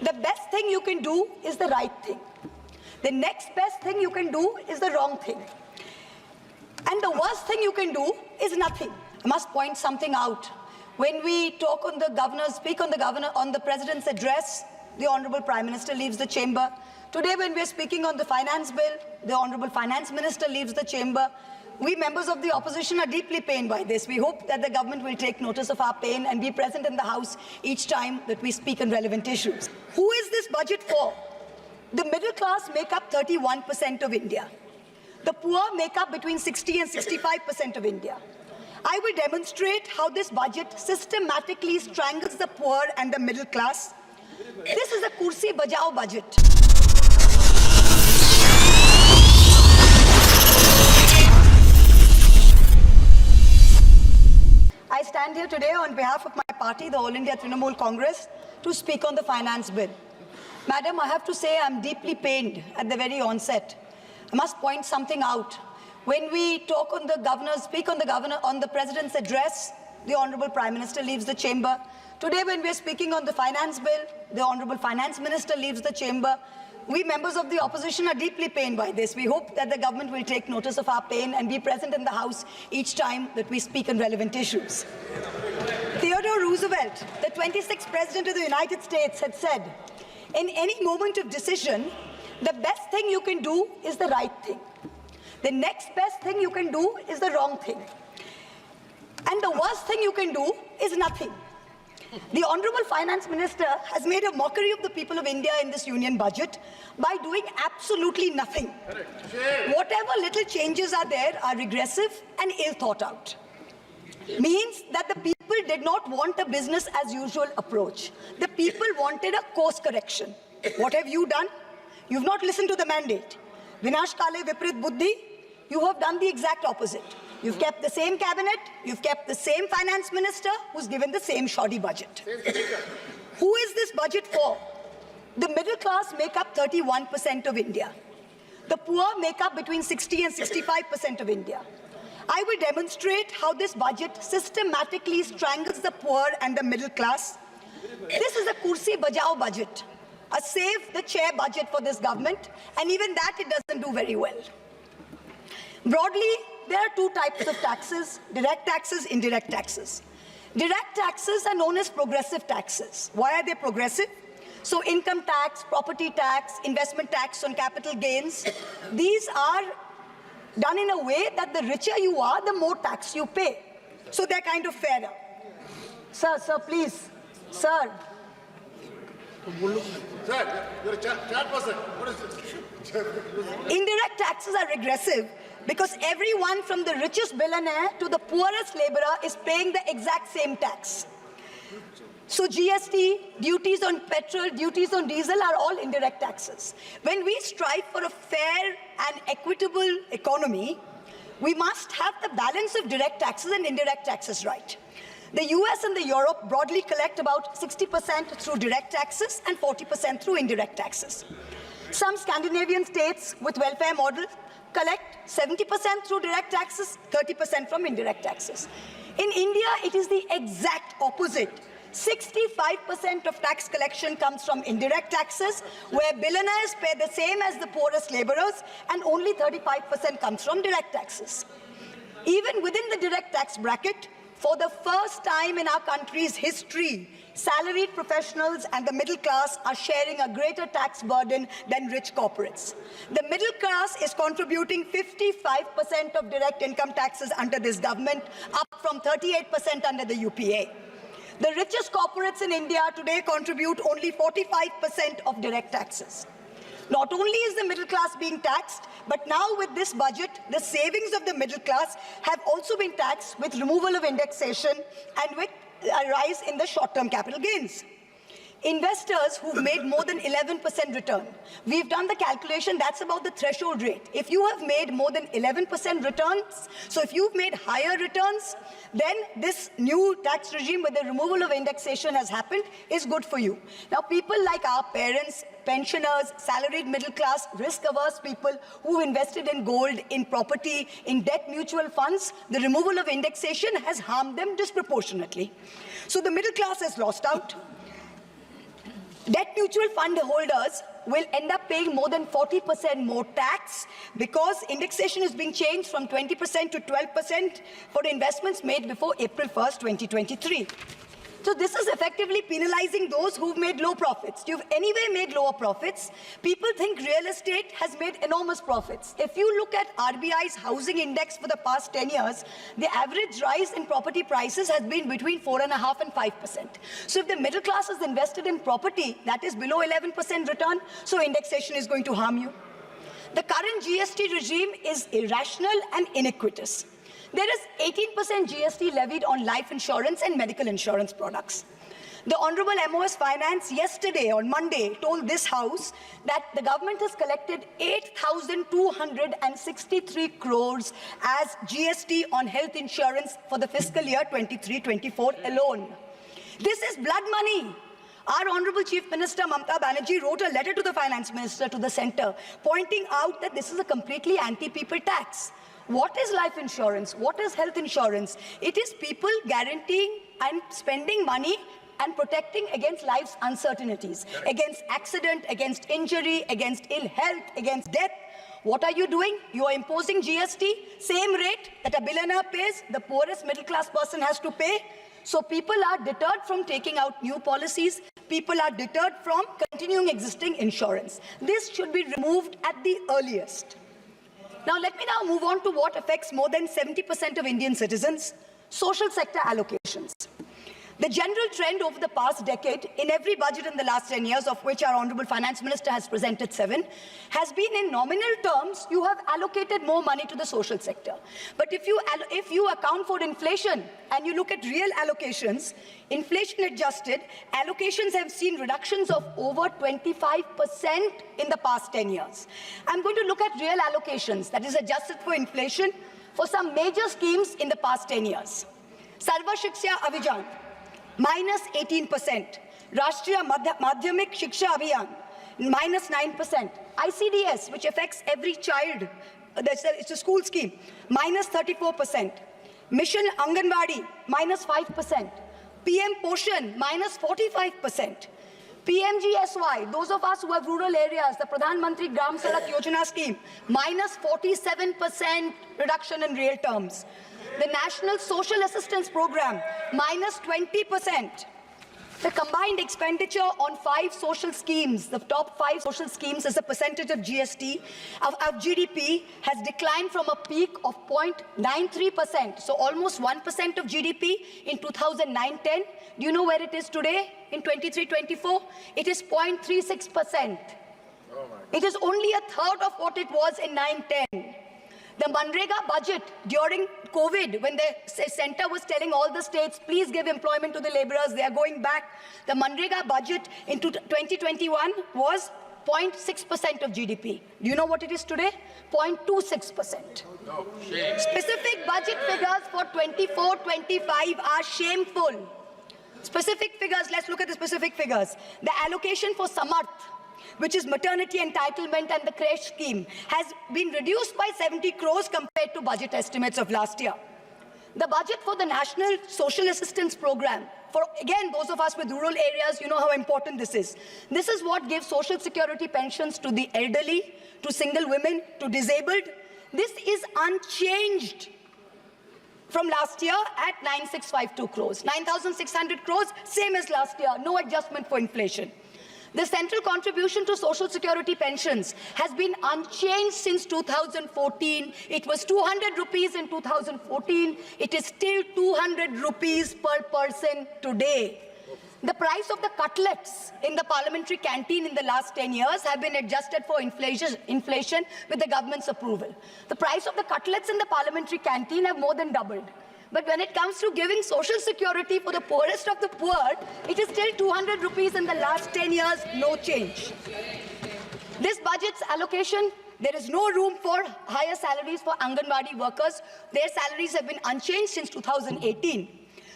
The best thing you can do is the right thing. The next best thing you can do is the wrong thing. And the worst thing you can do is nothing. I must point something out. When we talk on the governor's, speak on the president's address, the Honorable Prime Minister leaves the chamber. Today, when we are speaking on the finance bill, the Honorable Finance Minister leaves the chamber. We members of the opposition are deeply pained by this. We hope that the government will take notice of our pain and be present in the House each time that we speak on relevant issues. Who is this budget for? The middle class make up 31% of India. The poor make up between 60 and 65% of India. I will demonstrate how this budget systematically strangles the poor and the middle class. This is a kursi bajao budget. I stand here today on behalf of my party, the All India Trinamool Congress, to speak on the finance bill. Madam, I have to say I'm deeply pained at the very onset. I must point something out. When we talk on the governor's, speak on the president's address, the Honorable Prime Minister leaves the chamber. Today, when we are speaking on the finance bill, the Honorable Finance Minister leaves the chamber. We members of the opposition are deeply pained by this. We hope that the government will take notice of our pain and be present in the House each time that we speak on relevant issues. Theodore Roosevelt, the 26th President of the United States, had said, "In any moment of decision, the best thing you can do is the right thing. The next best thing you can do is the wrong thing. And the worst thing you can do is nothing." The Honorable Finance Minister has made a mockery of the people of India in this union budget by doing absolutely nothing. Whatever little changes are there are regressive and ill thought out. Means that the people did not want a business as usual approach. The people wanted a course correction. What have you done? You've not listened to the mandate. Vinash Kale Viprit Buddhi, you have done the exact opposite. You've kept the same cabinet, you've kept the same finance minister who's given the same shoddy budget. Who is this budget for? The middle class make up 31% of India. The poor make up between 60 and 65% of India. I will demonstrate how this budget systematically strangles the poor and the middle class. This is a kursi bajao budget, a save the chair budget for this government, and even that it doesn't do very well. Broadly, there are two types of taxes: direct taxes, indirect taxes. Direct taxes are known as progressive taxes. Why are they progressive? So income tax, property tax, investment tax on capital gains, these are done in a way that the richer you are, the more tax you pay. So they're kind of fairer. Sir, please. Sir. Sir, you're a chat person. What is this? Indirect taxes are regressive because everyone from the richest billionaire to the poorest laborer is paying the exact same tax. So GST, duties on petrol, duties on diesel are all indirect taxes. When we strive for a fair and equitable economy, we must have the balance of direct taxes and indirect taxes right. The US and the Europe broadly collect about 60% through direct taxes and 40% through indirect taxes. Some Scandinavian states with welfare models collect 70% through direct taxes, 30% from indirect taxes. In India, it is the exact opposite. 65% of tax collection comes from indirect taxes, where billionaires pay the same as the poorest laborers, and only 35% comes from direct taxes. Even within the direct tax bracket, for the first time in our country's history, salaried professionals and the middle class are sharing a greater tax burden than rich corporates. The middle class is contributing 55% of direct income taxes under this government, up from 38% under the UPA. The richest corporates in India today contribute only 45% of direct taxes. Not only is the middle class being taxed, but now with this budget, the savings of the middle class have also been taxed with removal of indexation and with a rise in the short-term capital gains. Investors who've made more than 11% return, we've done the calculation, that's about the threshold rate. If you have made more than 11% returns, so if you've made higher returns, then this new tax regime with the removal of indexation has happened is good for you. Now, people like our parents, pensioners, salaried middle class, risk-averse people who invested in gold, in property, in debt mutual funds, the removal of indexation has harmed them disproportionately. So the middle class has lost out. Debt mutual fund holders will end up paying more than 40% more tax because indexation is being changed from 20% to 12% for investments made before April 1st, 2023. So this is effectively penalizing those who've made low profits. You've anyway made lower profits. People think real estate has made enormous profits. If you look at RBI's housing index for the past 10 years, the average rise in property prices has been between 4.5% and 5%. So if the middle class is invested in property, that is below 11% return, so indexation is going to harm you. The current GST regime is irrational and iniquitous. There is 18% GST levied on life insurance and medical insurance products. The Honorable MOS Finance yesterday, on Monday, told this House that the government has collected 8,263 crores as GST on health insurance for the fiscal year 23-24 alone. This is blood money. Our Honorable Chief Minister Mamata Banerjee wrote a letter to the Finance Minister, to the Centre, pointing out that this is a completely anti-people tax. What is life insurance? What is health insurance? It is people guaranteeing and spending money and protecting against life's uncertainties, against accident, against injury, against ill health, against death. What are you doing? You are imposing GST, same rate that a billionaire pays, the poorest middle class person has to pay. So people are deterred from taking out new policies. People are deterred from continuing existing insurance. This should be removed at the earliest. Now, let me now move on to what affects more than 70% of Indian citizens, social sector allocations. The general trend over the past decade, in every budget in the last 10 years, of which our Honorable Finance Minister has presented 7, has been in nominal terms, you have allocated more money to the social sector. But if you account for inflation and you look at real allocations, inflation adjusted, allocations have seen reductions of over 25% in the past 10 years. I'm going to look at real allocations, that is adjusted for inflation, for some major schemes in the past 10 years. Sarva Shiksha Abhijan, minus 18%. Rashtriya Madhyamik Shiksha Abhiyan, minus 9%. ICDS, which affects every child, it's a school scheme, minus 34%. Mission Anganwadi, minus 5%. PM Poshan, minus 45%. PMGSY, those of us who have rural areas, the Pradhan Mantri Gram Sadak Yojana scheme, minus 47% reduction in real terms. The National Social Assistance Program, minus 20%. The combined expenditure on 5 social schemes, the top 5 social schemes as a percentage of GST, of GDP, has declined from a peak of 0.93%, so almost 1% of GDP in 2009-10. Do you know where it is today in 23-24? It is 0.36%. It is only a third of what it was in 9-10. The Manrega budget during COVID, when the centre was telling all the states, please give employment to the labourers, they are going back. The Manrega budget in 2021 was 0.6% of GDP. Do you know what it is today? 0.26%. No, specific budget figures for 24-25 are shameful. Specific figures, let's look at the specific figures. The allocation for Samarth, which is maternity entitlement and the creche scheme, has been reduced by 70 crores compared to budget estimates of last year. The budget for the National Social Assistance Program, for again those of us with rural areas, you know how important this is. This is what gives social security pensions to the elderly, to single women, to disabled. This is unchanged from last year at 9,652 crores. 9,600 crores, same as last year, no adjustment for inflation. The central contribution to social security pensions has been unchanged since 2014. It was 200 rupees in 2014. It is still 200 rupees per person today. The price of the cutlets in the parliamentary canteen in the last 10 years have been adjusted for inflation with the government's approval. The price of the cutlets in the parliamentary canteen have more than doubled. But when it comes to giving social security for the poorest of the poor, it is still 200 rupees in the last 10 years, no change. This budget's allocation, there is no room for higher salaries for Anganwadi workers. Their salaries have been unchanged since 2018.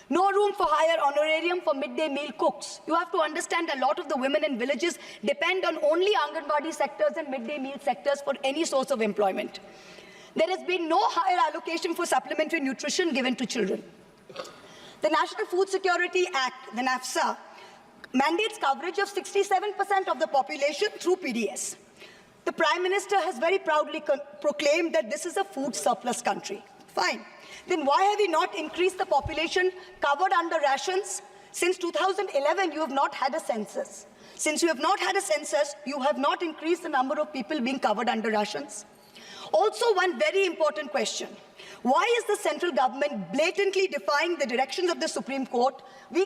No room for higher honorarium for midday meal cooks. You have to understand a lot of the women in villages depend on only Anganwadi sectors and midday meal sectors for any source of employment. There has been no higher allocation for supplementary nutrition given to children. The National Food Security Act, the NAFSA, mandates coverage of 67% of the population through PDS. The Prime Minister has very proudly proclaimed that this is a food surplus country. Fine. Then why have we not increased the population covered under rations? Since 2011, you have not had a census. Since you have not had a census, you have not increased the number of people being covered under rations. Also, one very important question. Why is the central government blatantly defying the directions of the Supreme Court? We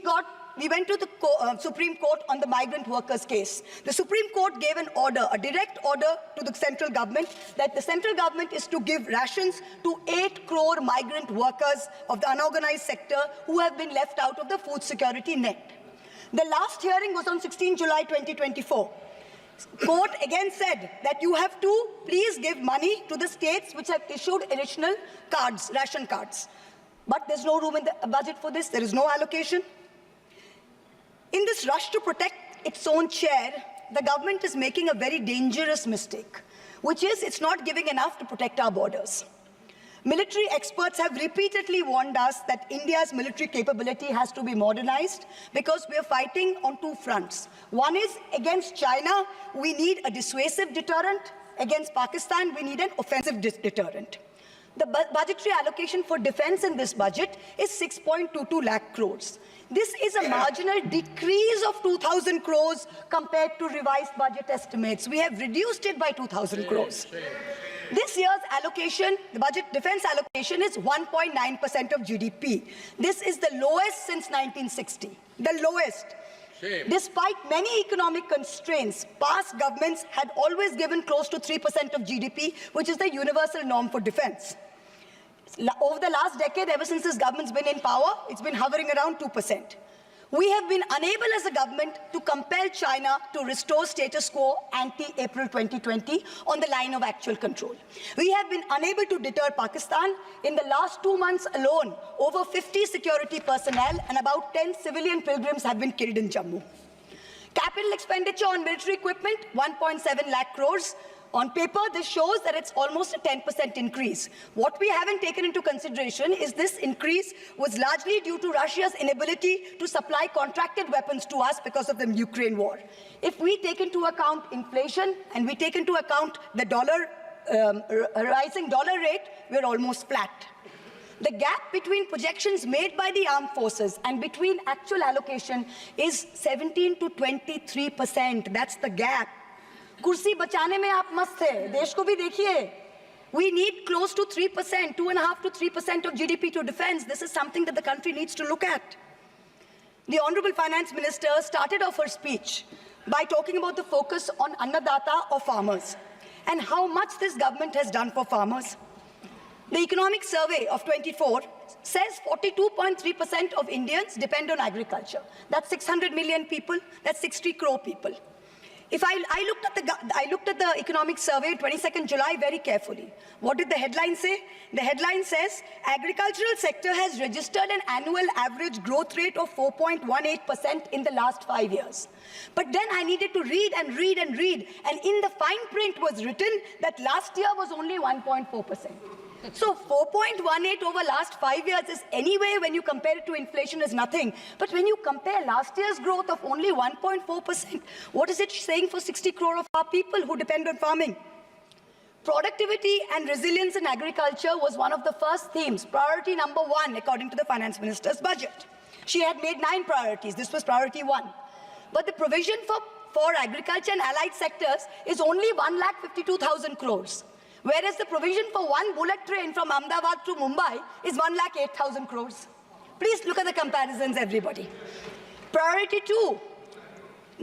went to the Supreme Court on the migrant workers case. The Supreme Court gave an order, a direct order to the central government, that the central government is to give rations to 8 crore migrant workers of the unorganized sector who have been left out of the food security net. The last hearing was on 16 July 2024. Court again said that you have to please give money to the states which have issued additional cards, ration cards. But there's no room in the budget for this. There is no allocation. In this rush to protect its own chair, the government is making a very dangerous mistake, which is it's not giving enough to protect our borders. Military experts have repeatedly warned us that India's military capability has to be modernized because we are fighting on two fronts. One is against China, we need a dissuasive deterrent. Against Pakistan, we need an offensive deterrent. The budgetary allocation for defense in this budget is 6.22 lakh crores. This is a marginal decrease of 2,000 crores compared to revised budget estimates. We have reduced it by 2,000 crores. This year's allocation, the budget defense allocation, is 1.9% of GDP. This is the lowest since 1960, the lowest. Shame. Despite many economic constraints, past governments had always given close to 3% of GDP, which is the universal norm for defense. Over the last decade, ever since this government's been in power, it's been hovering around 2%. We have been unable as a government to compel China to restore status quo ante-April 2020 on the line of actual control. We have been unable to deter Pakistan. In the last 2 months alone, over 50 security personnel and about 10 civilian pilgrims have been killed in Jammu. Capital expenditure on military equipment, 1.7 lakh crores. On paper, this shows that it's almost a 10% increase. What we haven't taken into consideration is this increase was largely due to Russia's inability to supply contracted weapons to us because of the Ukraine war. If we take into account inflation and we take into account the rising dollar rate, we're almost flat. The gap between projections made by the armed forces and between actual allocation is 17 to 23%. That's the gap. कुर्सी बचाने में आप मस्त थे, देश को भी देखिए. We need close to 3%, 2.5 to 3% of GDP to defense. This is something that the country needs to look at. The Honorable Finance Minister started off her speech by talking about the focus on Annadata or farmers and how much this government has done for farmers. The Economic Survey of 24 says 42.3% of Indians depend on agriculture. That's 600 million people, that's 60 crore people. If I looked at the economic survey, 22nd July, very carefully. What did the headline say? The headline says, agricultural sector has registered an annual average growth rate of 4.18% in the last 5 years. But then I needed to read and read and read, and in the fine print was written that last year was only 1.4%. So 4.18 over last 5 years is anyway, when you compare it to inflation, is nothing. But when you compare last year's growth of only 1.4%, what is it saying for 60 crore of our people who depend on farming? Productivity and resilience in agriculture was one of the first themes, priority number 1, according to the Finance Minister's budget. She had made 9 priorities. This was priority 1. But the provision for agriculture and allied sectors is only 1,52,000 crores. Whereas the provision for one bullet train from Ahmedabad to Mumbai is 1,08,000 crores. Please look at the comparisons, everybody. Priority 2,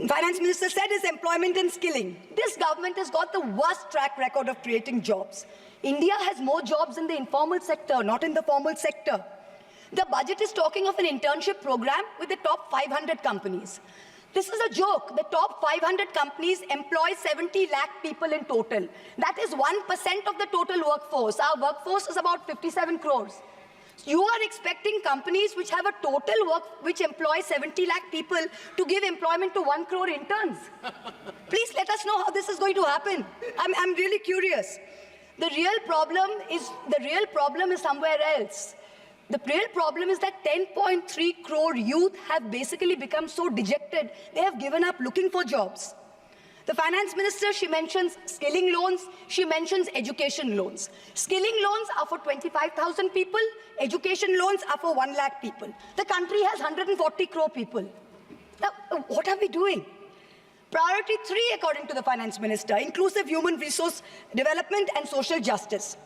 Finance Minister said, is employment and skilling. This government has got the worst track record of creating jobs. India has more jobs in the informal sector, not in the formal sector. The budget is talking of an internship program with the top 500 companies. This is a joke. The top 500 companies employ 70 lakh people in total. That is 1% of the total workforce. Our workforce is about 57 crores. You are expecting companies which have a total which employ 70 lakh people to give employment to 1 crore interns. Please let us know how this is going to happen. I'm really curious. The real problem is somewhere else. The real problem is that 10.3 crore youth have basically become so dejected, they have given up looking for jobs. The finance minister, she mentions skilling loans, she mentions education loans. Skilling loans are for 25,000 people, education loans are for 1 lakh people. The country has 140 crore people. Now, what are we doing? Priority 3, according to the finance minister, inclusive human resource development and social justice.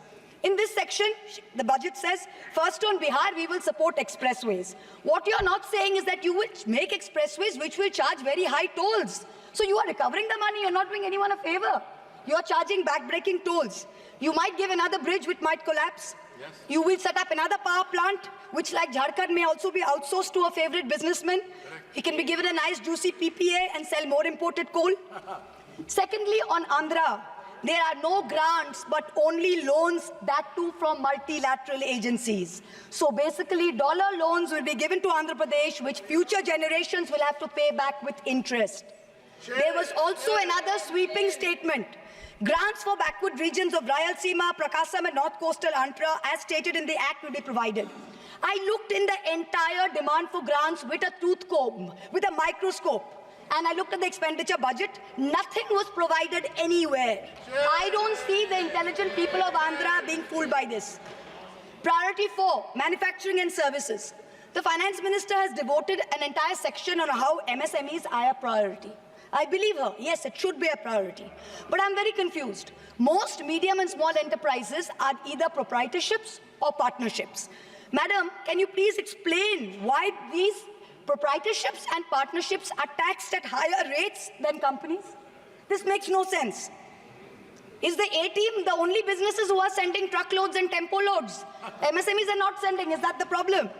In this section, the budget says, first on Bihar, we will support expressways. What you're not saying is that you will make expressways which will charge very high tolls. So you are recovering the money, you're not doing anyone a favor. You're charging back-breaking tolls. You might give another bridge which might collapse. Yes. You will set up another power plant, which like Jharkhand may also be outsourced to a favorite businessman. Correct. He can be given a nice juicy PPA and sell more imported coal. Secondly, on Andhra, there are no grants, but only loans, that too from multilateral agencies. So basically, dollar loans will be given to Andhra Pradesh, which future generations will have to pay back with interest. There was also another sweeping statement. Grants for backward regions of Rayalaseema, Prakasam and North Coastal Andhra, as stated in the Act, will be provided. I looked in the entire demand for grants with a tooth comb, with a microscope. And I looked at the expenditure budget, nothing was provided anywhere. I don't see the intelligent people of Andhra being fooled by this. Priority 4, manufacturing and services. The finance minister has devoted an entire section on how MSMEs are a priority. I believe her, yes, it should be a priority. But I'm very confused. Most medium and small enterprises are either proprietorships or partnerships. Madam, can you please explain why these proprietorships and partnerships are taxed at higher rates than companies? This makes no sense. Is the A-team the only businesses who are sending truckloads and tempo loads? MSMEs are not sending, is that the problem?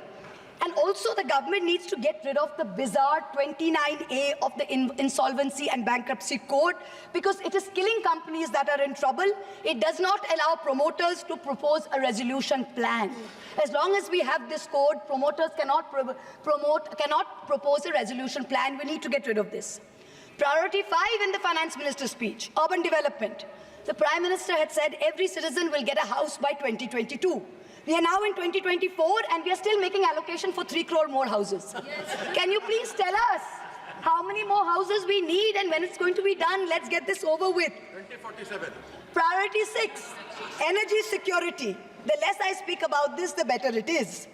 And also the government needs to get rid of the bizarre 29A of the Insolvency and Bankruptcy Code, because it is killing companies that are in trouble. It does not allow promoters to propose a resolution plan. As long as we have this code, promoters cannot propose a resolution plan. We need to get rid of this. Priority 5 in the finance minister's speech, urban development. The Prime Minister had said every citizen will get a house by 2022. We are now in 2024 and we are still making allocation for 3 crore more houses. Yes. Can you please tell us how many more houses we need and when it's going to be done? Let's get this over with. 2047. Priority 6, energy security. The less I speak about this, the better it is.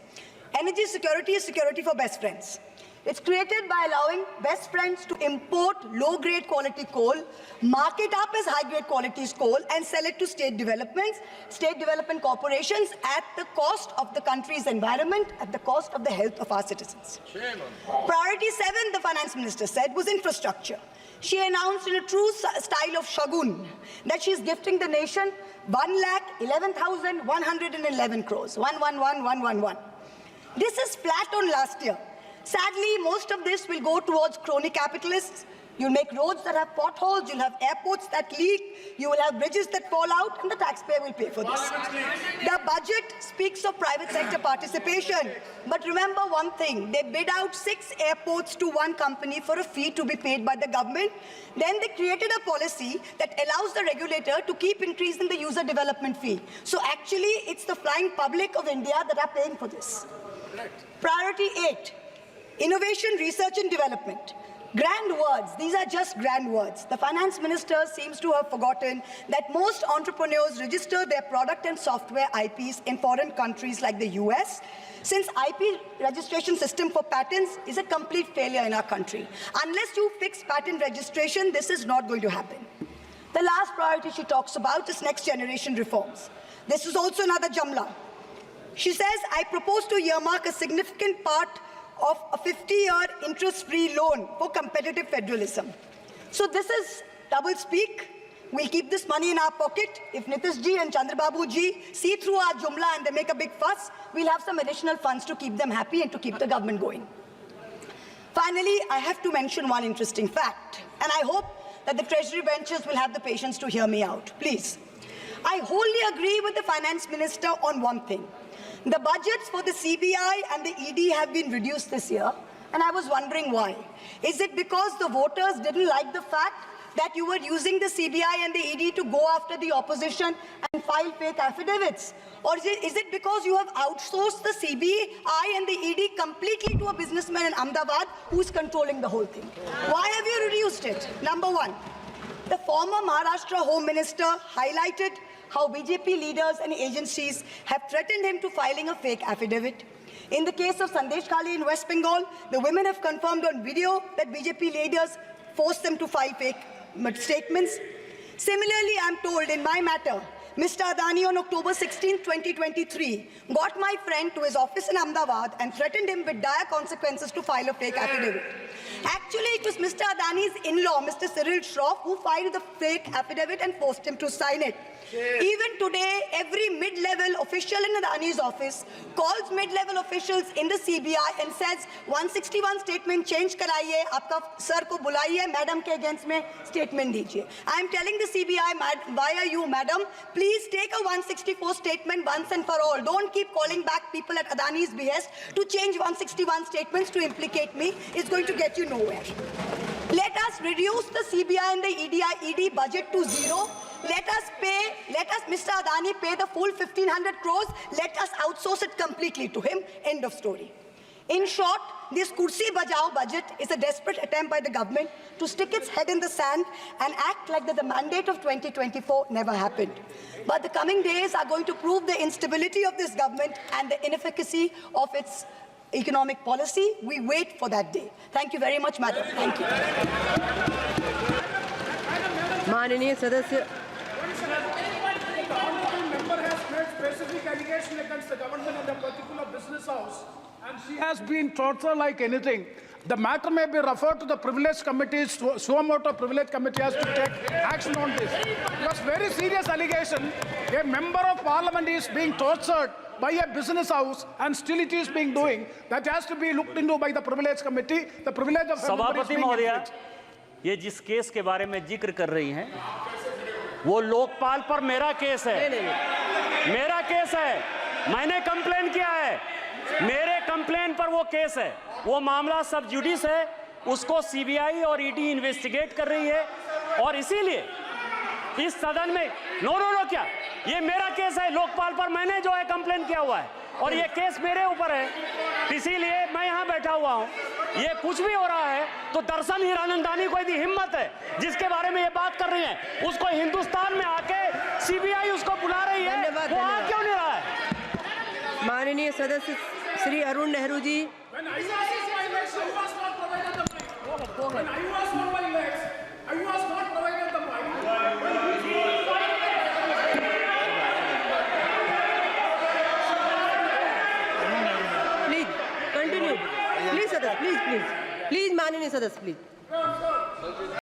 Energy security is security for best friends. It's created by allowing best friends to import low-grade quality coal, mark it up as high-grade quality coal, and sell it to state development corporations at the cost of the country's environment, at the cost of the health of our citizens. Priority 7, the finance minister said, was infrastructure. She announced in a true style of Shagun that she's gifting the nation 1,11,111 crores. 111,111. This is flat on last year. Sadly, most of this will go towards crony capitalists. You'll make roads that have potholes, you'll have airports that leak, you will have bridges that fall out, and the taxpayer will pay for this. The budget speaks of private sector participation. But remember one thing, they bid out 6 airports to one company for a fee to be paid by the government. Then they created a policy that allows the regulator to keep increasing the user development fee. So actually, it's the flying public of India that are paying for this. Priority 8. Innovation, research and development. Grand words, these are just grand words. The finance minister seems to have forgotten that most entrepreneurs register their product and software IPs in foreign countries like the US, since IP registration system for patents is a complete failure in our country. Unless you fix patent registration, this is not going to happen. The last priority she talks about is next generation reforms. This is also another Jamla. She says, I propose to earmark a significant part of a 50-year interest-free loan for competitive federalism. So this is double speak. We'll keep this money in our pocket. If Nitish ji and Chandrababu ji see through our Jumla and they make a big fuss, we'll have some additional funds to keep them happy and to keep the government going. Finally, I have to mention one interesting fact, and I hope that the Treasury benches will have the patience to hear me out. Please. I wholly agree with the Finance Minister on one thing. The budgets for the CBI and the ED have been reduced this year, and I was wondering why. Is it because the voters didn't like the fact that you were using the CBI and the ED to go after the opposition and file fake affidavits? Or is it because you have outsourced the CBI and the ED completely to a businessman in Ahmedabad who's controlling the whole thing? Why have you reduced it? Number one, the former Maharashtra Home Minister highlighted how BJP leaders and agencies have threatened him to filing a fake affidavit. In the case of Sandesh Khali in West Bengal, the women have confirmed on video that BJP leaders forced them to file fake statements. Similarly, I'm told in my matter, Mr. Adani on October 16, 2023, got my friend to his office in Ahmedabad and threatened him with dire consequences to file a fake affidavit. Actually, it was Mr. Adani's in-law, Mr. Cyril Shroff, who filed the fake affidavit and forced him to sign it. Even today, every mid-level official in Adani's office calls mid-level officials in the CBI and says, 161 statement change karaiye, aapka sir ko bulaiye, madam ke against mein statement dijiye. I am telling the CBI via you, madam, please take a 164 statement once and for all. Don't keep calling back people at Adani's behest to change 161 statements to implicate me. It's going to get you nowhere. Let us reduce the CBI and the ED budget to zero. Let us, Mr. Adani, pay the full 1,500 crores. Let us outsource it completely to him. End of story. In short, this Kursi Bajao budget is a desperate attempt by the government to stick its head in the sand and act like that the mandate of 2024 never happened. But the coming days are going to prove the instability of this government and the inefficacy of its economic policy. We wait for that day. Thank you very much, madam. Thank you. माननीय सदस्य The honorable member has made specific allegation against the government and a particular business house, and she has been tortured like anything. The matter may be referred to the privilege committee. Suamoto privilege committee has to take action on this. It was very serious allegation. A member of parliament is being tortured by a business house, and still it is being doing. That has to be looked into by the privilege committee. The privilege of a member is सभापति being महोदया, infringed. ये जिस case के बारे में जिक्र कर रही हैं, वो लोकपाल पर मेरा केस है। मेरा केस है, मैंने कंप्लेन किया है, मेरे कंप्लेन पर वो केस है। वो मामला सब जुडिस है, उसको सीबीआई और ईडी इन्वेस्टिगेट कर रही है, और इसीलिए इस सदन में नो क्या, ये मेरा केस है, लोकपाल पर मैंने जो है कंप्लेन किया हुआ है, और ये केस मेरे ऊपर है, इसीलिए मैं यहाँ बैठा हुआ हूँ। ये कुछ भी हो रहा है तो दरअसल हीरानंदानी को यदि हिम्मत है जिसके बारे में ये बात कर रही है, उसको हिंदुस्तान में आके सीबीआई उसको बुला रही है, वो आ क्यों नहीं रहा है? माननीय सदस्य Shri Arun Nehru ji. When I was on my legs, I was not provided the mic. When I was on my legs, I was not provided the mic. Please continue. Please सदस्य, please, माननीय सदस्य, please.